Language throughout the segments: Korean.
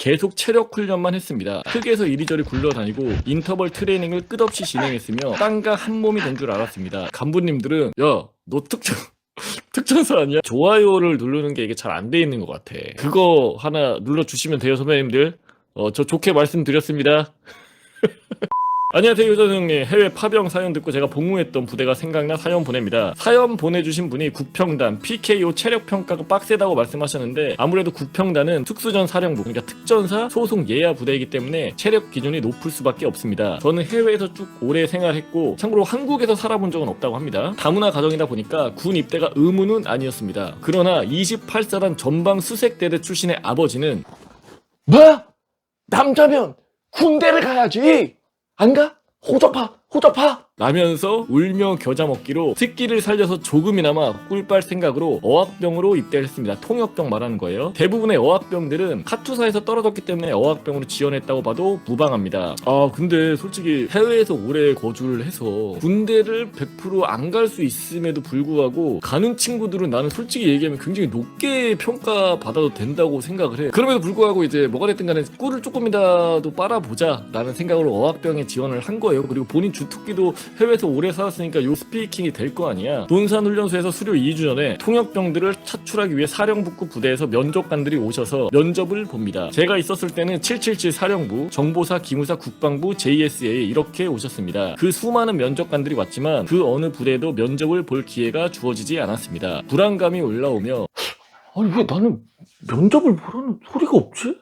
계속 체력 훈련만 했습니다. 흙에서 이리저리 굴러다니고 인터벌 트레이닝을 끝없이 진행했으며 땅과 한 몸이 된 줄 알았습니다. 간부님들은 야, 너 특전사 아니야? 좋아요를 누르는 게 이게 잘 안 돼 있는 것 같아. 그거 하나 눌러주시면 돼요, 선배님들. 저 좋게 말씀드렸습니다. 안녕하세요, 요전형님. 해외 파병 사연 듣고 제가 복무했던 부대가 생각나 사연 보냅니다. 사연 보내주신 분이 국평단 PKO 체력평가가 빡세다고 말씀하셨는데, 아무래도 국평단은 특수전 사령부, 그러니까 특전사 소속 예하 부대이기 때문에 체력 기준이 높을 수밖에 없습니다. 저는 해외에서 쭉 오래 생활했고, 참고로 한국에서 살아본 적은 없다고 합니다. 다문화 가정이다 보니까 군 입대가 의무는 아니었습니다. 그러나 28사단 전방 수색대대 출신의 아버지는 뭐? 남자면 군대를 가야지. 안 가? 호접파 라면서 울며 겨자 먹기로 특기를 살려서 조금이나마 꿀빨 생각으로 어학병으로 입대를 했습니다. 통역병 말하는 거예요. 대부분의 어학병들은 카투사에서 떨어졌기 때문에 어학병으로 지원했다고 봐도 무방합니다. 근데 솔직히 해외에서 오래 거주를 해서 군대를 100% 안 갈 수 있음에도 불구하고 가는 친구들은 나는 솔직히 얘기하면 굉장히 높게 평가받아도 된다고 생각을 해. 그럼에도 불구하고 이제 뭐가 됐든 간에 꿀을 조금이라도 빨아보자 라는 생각으로 어학병에 지원을 한 거예요. 그리고 본인 주특기도 해외에서 오래 살았으니까 요 스피킹이 될 거 아니야. 논산훈련소에서 수료 2주 전에 통역병들을 차출하기 위해 사령부급 부대에서 면접관들이 오셔서 면접을 봅니다. 제가 있었을 때는 777 사령부, 정보사, 기무사, 국방부, JSA 이렇게 오셨습니다. 그 수많은 면접관들이 왔지만 그 어느 부대에도 면접을 볼 기회가 주어지지 않았습니다. 불안감이 올라오며 아니 왜 나는 면접을 보라는 소리가 없지?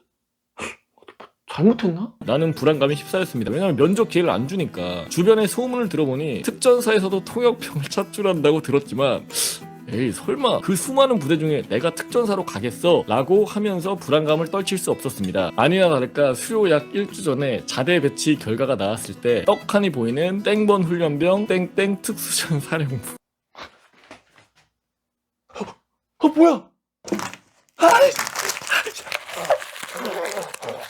잘못했나? 나는 불안감이 휩싸였습니다. 왜냐면 면접 기회를 안 주니까. 주변의 소문을 들어보니 특전사에서도 통역병을 차출한다고 들었지만 에이 설마 그 수많은 부대 중에 내가 특전사로 가겠어? 라고 하면서 불안감을 떨칠 수 없었습니다. 아니나 다를까 수료 약 1주 전에 자대 배치 결과가 나왔을 때 떡하니 보이는 땡번 훈련병 땡땡 특수전 사령부. 뭐야?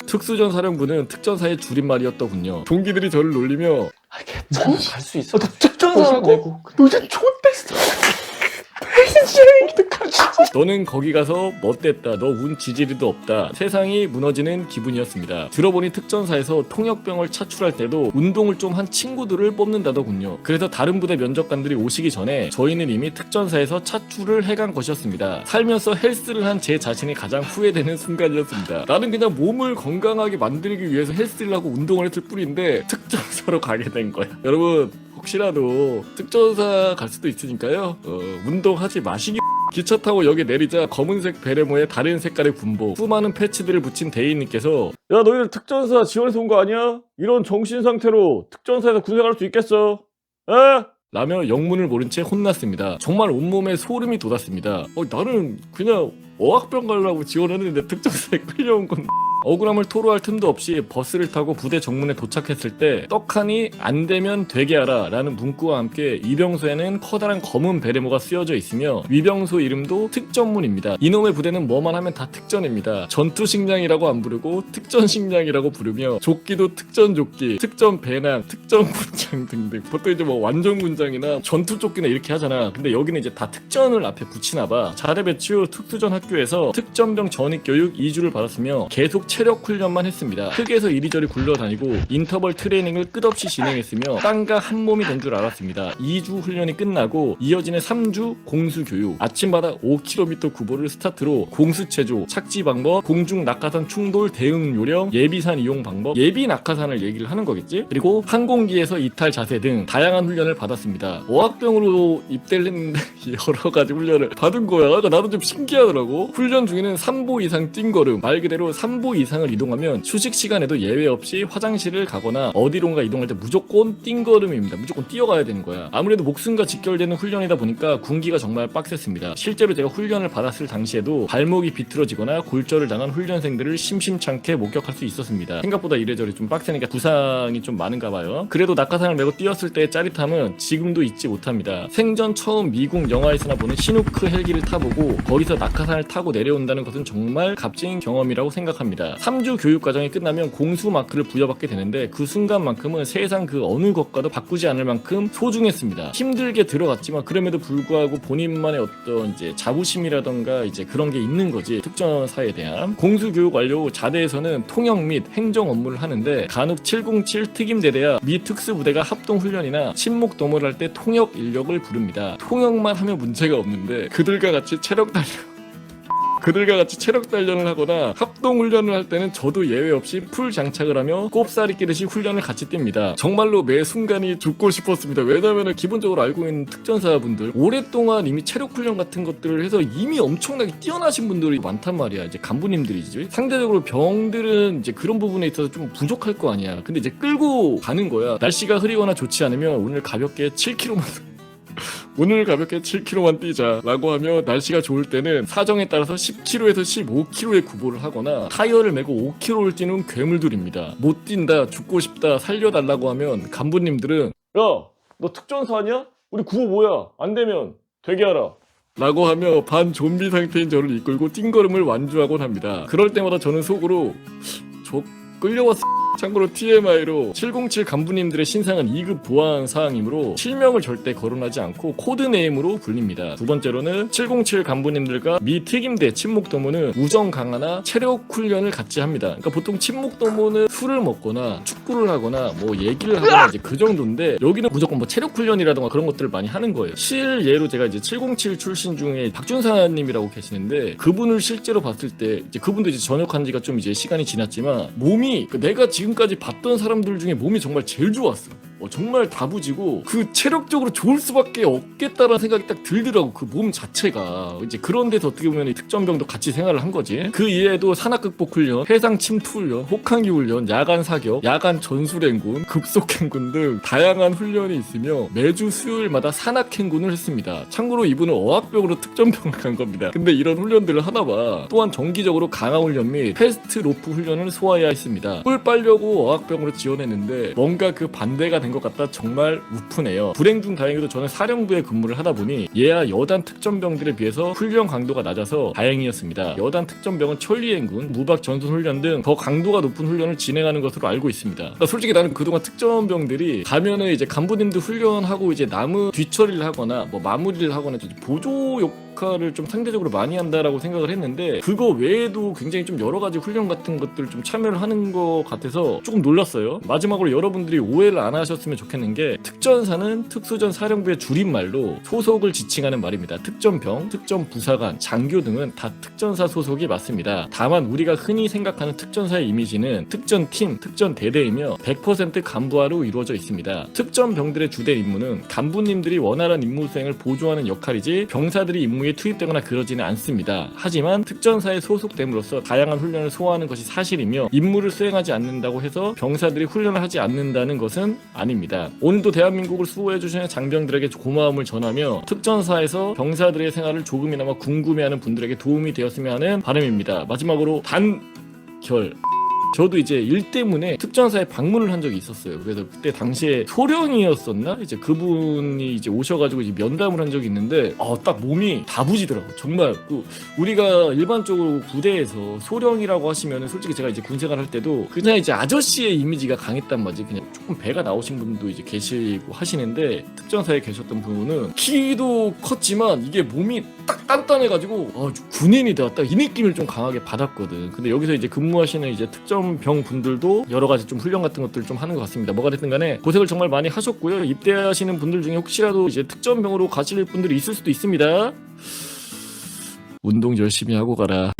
특수전 사령부는 특전사의 줄임말이었더군요. 동기들이 저를 놀리며 괜찮아, 갈 수 있어. 너 어, 특전사라고? 너 이제 좆됐어. 너는 거기 가서 멋됐다. 너 운 지지리도 없다. 세상이 무너지는 기분이었습니다. 들어보니 특전사에서 통역병을 차출할 때도 운동을 좀 한 친구들을 뽑는다더군요. 그래서 다른 부대 면접관들이 오시기 전에 저희는 이미 특전사에서 차출을 해간 것이었습니다. 살면서 헬스를 한 제 자신이 가장 후회되는 순간이었습니다. 나는 그냥 몸을 건강하게 만들기 위해서 헬스를 하고 운동을 했을 뿐인데 특전사로 가게 된 거야. 여러분 혹시라도 특전사 갈 수도 있으니까요. 운동하지 마시기. 기차 타고 여기 내리자 검은색 베레모에 다른 색깔의 군복, 수많은 패치들을 붙인 대인님께서 야 너희들 특전사 지원해서 온 거 아니야? 이런 정신 상태로 특전사에서 군생할 수 있겠어? 에? 라며 영문을 모른 채 혼났습니다. 정말 온몸에 소름이 돋았습니다. 나는 그냥 어학병 가려고 지원했는데 특전사에 끌려온 건 억울함을 토로할 틈도 없이 버스를 타고 부대 정문에 도착했을 때 떡하니 안 되면 되게 하라 라는 문구와 함께 이병소에는 커다란 검은 베레모가 쓰여져 있으며 위병소 이름도 특전문입니다. 이놈의 부대는 뭐만 하면 다 특전입니다. 전투식량이라고 안 부르고 특전식량이라고 부르며 조끼도 특전조끼, 특전배낭, 특전군장 등등. 보통 이제 뭐 완전군장이나 전투조끼나 이렇게 하잖아. 근데 여기는 이제 다 특전을 앞에 붙이나봐. 자대 배치 후 특수전 학교에서 특전병 전입교육 2주를 받았으며 계속 체력 훈련만 했습니다. 흙에서 이리저리 굴러다니고 인터벌 트레이닝을 끝없이 진행했으며 땅과 한 몸이 된 줄 알았습니다. 2주 훈련이 끝나고 이어지는 3주 공수 교육. 아침마다 5km 구보를 스타트로 공수 체조, 착지 방법, 공중 낙하산 충돌 대응 요령, 예비산 이용 방법, 예비 낙하산을 얘기를 하는 거겠지? 그리고 항공기에서 이탈 자세 등 다양한 훈련을 받았습니다. 어학병으로 입대를 했는데 여러 가지 훈련을 받은 거야. 그러니까 나도 좀 신기하더라고. 훈련 중에는 3보 이상 띵걸음, 말 그대로 3보 이상을 이동하면 휴식 시간에도 예외 없이 화장실을 가거나 어디론가 이동할 때 무조건 띵걸음입니다. 무조건 뛰어가야 되는 거야. 아무래도 목숨과 직결되는 훈련이다 보니까 군기가 정말 빡셌습니다. 실제로 제가 훈련을 받았을 당시에도 발목이 비틀어지거나 골절을 당한 훈련생들을 심심찮게 목격할 수 있었습니다. 생각보다 이래저래 좀 빡세니까 부상이 좀 많은가 봐요. 그래도 낙하산을 메고 뛰었을 때의 짜릿함은 지금도 잊지 못합니다. 생전 처음 미국 영화에서나 보는 시누크 헬기를 타보고 거기서 낙하산을 타고 내려온다는 것은 정말 값진 경험이라고 생각합니다. 3주 교육 과정이 끝나면 공수 마크를 부여받게 되는데 그 순간만큼은 세상 그 어느 것과도 바꾸지 않을 만큼 소중했습니다. 힘들게 들어갔지만 그럼에도 불구하고 본인만의 어떤 이제 자부심이라던가 이제 그런 게 있는 거지. 특전사에 대한 공수 교육 완료 후 자대에서는 통역 및 행정 업무를 하는데 간혹 707 특임대대야 미 특수부대가 합동훈련이나 침묵 도모를 할 때 통역 인력을 부릅니다. 통역만 하면 문제가 없는데 그들과 같이 체력 단련을 하거나 합동훈련을 할 때는 저도 예외 없이 풀 장착을 하며 꼽사리 끼듯이 훈련을 같이 띱니다. 정말로 매 순간이 죽고 싶었습니다. 왜냐면 기본적으로 알고 있는 특전사분들 오랫동안 이미 체력 훈련 같은 것들을 해서 이미 엄청나게 뛰어나신 분들이 많단 말이야. 이제 간부님들이지. 상대적으로 병들은 이제 그런 부분에 있어서 좀 부족할 거 아니야. 근데 이제 끌고 가는 거야. 날씨가 흐리거나 좋지 않으면 오늘 가볍게 7km만 뛰자라고 하며 날씨가 좋을 때는 사정에 따라서 10km에서 15km의 구보를 하거나 타이어를 메고 5km를 뛰는 괴물들입니다. 못 뛴다, 죽고 싶다, 살려달라고 하면 간부님들은 야, 너 특전사 아니야? 우리 구호 뭐야? 안 되면 되게 하라 라고 하며 반 좀비 상태인 저를 이끌고 띵걸음을 완주하곤 합니다. 그럴 때마다 저는 속으로 저 끌려왔어. 참고로 TMI로 707 간부님들의 신상은 2급 보안 사항이므로 실명을 절대 거론하지 않고 코드네임으로 불립니다. 두 번째로는 707 간부님들과 미 특임대 침묵도모는 우정 강화나 체력 훈련을 같이 합니다. 그러니까 보통 침묵도모는 술을 먹거나 축구를 하거나 뭐 얘기를 하거나 이제 그 정도인데 여기는 무조건 뭐 체력 훈련이라던가 그런 것들을 많이 하는 거예요. 실예로 제가 이제 707 출신 중에 박준사님이라고 계시는데 그분을 실제로 봤을 때 이제 그분도 이제 전역한 지가 좀 이제 시간이 지났지만 몸이 내가 지금까지 봤던 사람들 중에 몸이 정말 제일 좋았어. 정말 다부지고 그 체력적으로 좋을 수밖에 없겠다라는 생각이 딱 들더라고. 그 몸 자체가 이제 그런 데서 어떻게 보면 특전병도 같이 생활을 한 거지. 그 이외에도 산악극복 훈련, 해상 침투 훈련, 혹한기 훈련, 야간 사격, 야간 전술행군, 급속행군 등 다양한 훈련이 있으며 매주 수요일마다 산악행군을 했습니다. 참고로 이분은 어학병으로 특전병을 간 겁니다. 근데 이런 훈련들을 하나 봐. 또한 정기적으로 강화 훈련 및 패스트 로프 훈련을 소화해야 했습니다. 꿀 빨려고 어학병으로 지원했는데 뭔가 그 반대가 된 것 같다. 정말 우프네요. 불행 중 다행히도 저는 사령부에 근무를 하다 보니 얘야 여단 특전병들에 비해서 훈련 강도가 낮아서 다행이었습니다. 여단 특전병은 천리행군, 무박 전술 훈련 등 더 강도가 높은 훈련을 진행하는 것으로 알고 있습니다. 그러니까 솔직히 나는 그동안 특전병들이 가면은 이제 간부님들 훈련하고 이제 남은 뒤처리를 하거나 뭐 마무리를 하거나 보조 역할을 좀 상대적으로 많이 한다라고 생각을 했는데 그거 외에도 굉장히 좀 여러 가지 훈련 같은 것들 좀 참여를 하는 것 같아서 조금 놀랐어요. 마지막으로 여러분들이 오해를 안 하셨으면 좋겠는 게 특전사는 특수전 사령부의 줄임말로 소속을 지칭하는 말입니다. 특전병, 특전부사관, 장교 등은 다 특전사 소속이 맞습니다. 다만 우리가 흔히 생각하는 특전사의 이미지는 특전팀, 특전대대이며 100% 간부화로 이루어져 있습니다. 특전병들의 주된 임무는 간부님들이 원활한 임무 수행을 보조하는 역할이지 병사들이 임무에 투입되거나 그러지는 않습니다. 하지만 특전사에 소속됨으로써 다양한 훈련을 소화하는 것이 사실이며 임무를 수행하지 않는다고 해서 병사들이 훈련을 하지 않는다는 것은 아닙니다. 오늘도 대한민국을 수호해주시는 장병들에게 고마움을 전하며 특전사에서 병사들의 생활을 조금이나마 궁금해하는 분들에게 도움이 되었으면 하는 바람입니다. 마지막으로 단결. 저도 이제 일 때문에 특전사에 방문을 한 적이 있었어요. 그래서 그때 당시에 소령이었었나? 이제 그분이 이제 오셔가지고 이제 면담을 한 적이 있는데, 딱 몸이 다부지더라고. 정말, 우리가 일반적으로 부대에서 소령이라고 하시면은 솔직히 제가 이제 군 생활 할 때도 그냥 이제 아저씨의 이미지가 강했단 말이지. 그냥 조금 배가 나오신 분도 이제 계시고 하시는데, 특전사에 계셨던 분은 키도 컸지만 이게 몸이 딱 단단해가지고, 군인이다. 딱 이 느낌을 좀 강하게 받았거든. 근데 여기서 이제 근무하시는 이제 특전병 분들도 여러 가지 좀 훈련 같은 것들을 좀 하는 것 같습니다. 뭐가 됐든 간에 고생을 정말 많이 하셨고요. 입대하시는 분들 중에 혹시라도 이제 특전병으로 가실 분들이 있을 수도 있습니다. 운동 열심히 하고 가라.